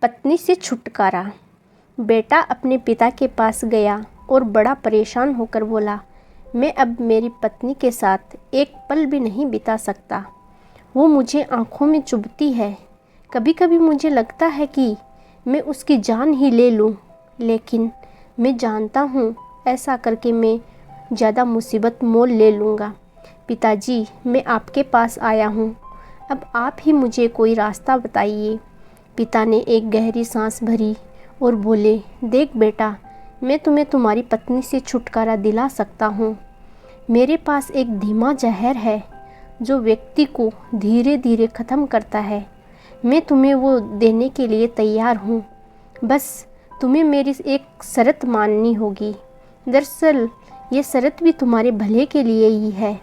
पत्नी से छुटकारा। बेटा अपने पिता के पास गया और बड़ा परेशान होकर बोला, मैं अब मेरी पत्नी के साथ एक पल भी नहीं बिता सकता। वो मुझे आँखों में चुभती है। कभी कभी मुझे लगता है कि मैं उसकी जान ही ले लूँ, लेकिन मैं जानता हूँ ऐसा करके मैं ज़्यादा मुसीबत मोल ले लूँगा। पिताजी, मैं आपके पास आया हूँ, अब आप ही मुझे कोई रास्ता बताइए। पिता ने एक गहरी सांस भरी और बोले, देख बेटा, मैं तुम्हें तुम्हारी पत्नी से छुटकारा दिला सकता हूँ। मेरे पास एक धीमा जहर है जो व्यक्ति को धीरे धीरे ख़त्म करता है। मैं तुम्हें वो देने के लिए तैयार हूँ, बस तुम्हें मेरी एक शर्त माननी होगी। दरअसल ये शर्त भी तुम्हारे भले के लिए ही है।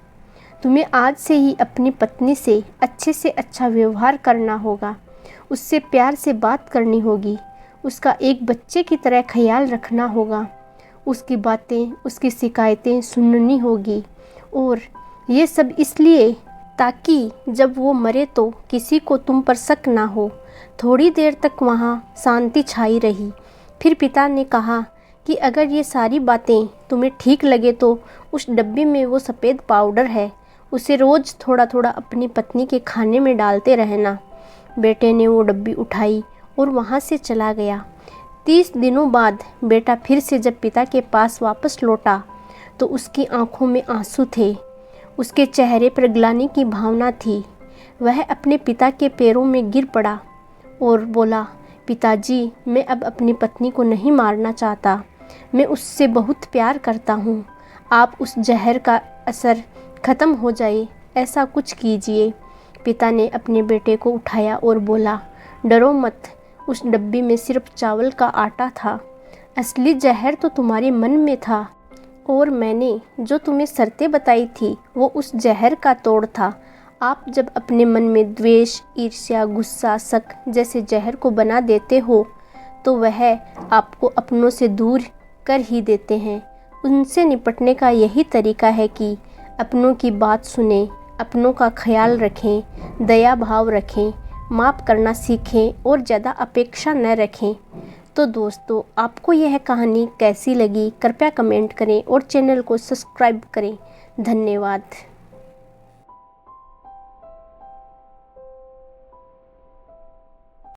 तुम्हें आज से ही अपनी पत्नी से अच्छे से अच्छा व्यवहार करना होगा, उससे प्यार से बात करनी होगी, उसका एक बच्चे की तरह ख्याल रखना होगा, उसकी बातें, उसकी शिकायतें सुननी होगी। और ये सब इसलिए ताकि जब वो मरे तो किसी को तुम पर शक ना हो। थोड़ी देर तक वहाँ शांति छाई रही। फिर पिता ने कहा कि अगर ये सारी बातें तुम्हें ठीक लगे तो उस डब्बे में वो सफ़ेद पाउडर है, उसे रोज़ थोड़ा थोड़ा अपनी पत्नी के खाने में डालते रहना। बेटे ने वो डब्बी उठाई और वहाँ से चला गया। 30 दिनों बाद बेटा फिर से जब पिता के पास वापस लौटा तो उसकी आंखों में आंसू थे, उसके चेहरे पर ग्लानि की भावना थी। वह अपने पिता के पैरों में गिर पड़ा और बोला, पिताजी, मैं अब अपनी पत्नी को नहीं मारना चाहता, मैं उससे बहुत प्यार करता हूँ। आप उस जहर का असर ख़त्म हो जाए ऐसा कुछ कीजिए। पिता ने अपने बेटे को उठाया और बोला, डरो मत, उस डब्बी में सिर्फ चावल का आटा था। असली जहर तो तुम्हारे मन में था, और मैंने जो तुम्हें शर्तें बताई थी वो उस जहर का तोड़ था। आप जब अपने मन में द्वेष, ईर्ष्या, गुस्सा, शक जैसे जहर को बना देते हो तो वह आपको अपनों से दूर कर ही देते हैं। उनसे निपटने का यही तरीका है कि अपनों की बात सुने, अपनों का ख्याल रखें, दया भाव रखें, माफ़ करना सीखें और ज़्यादा अपेक्षा न रखें। तो दोस्तों, आपको यह कहानी कैसी लगी कृपया कमेंट करें और चैनल को सब्सक्राइब करें। धन्यवाद।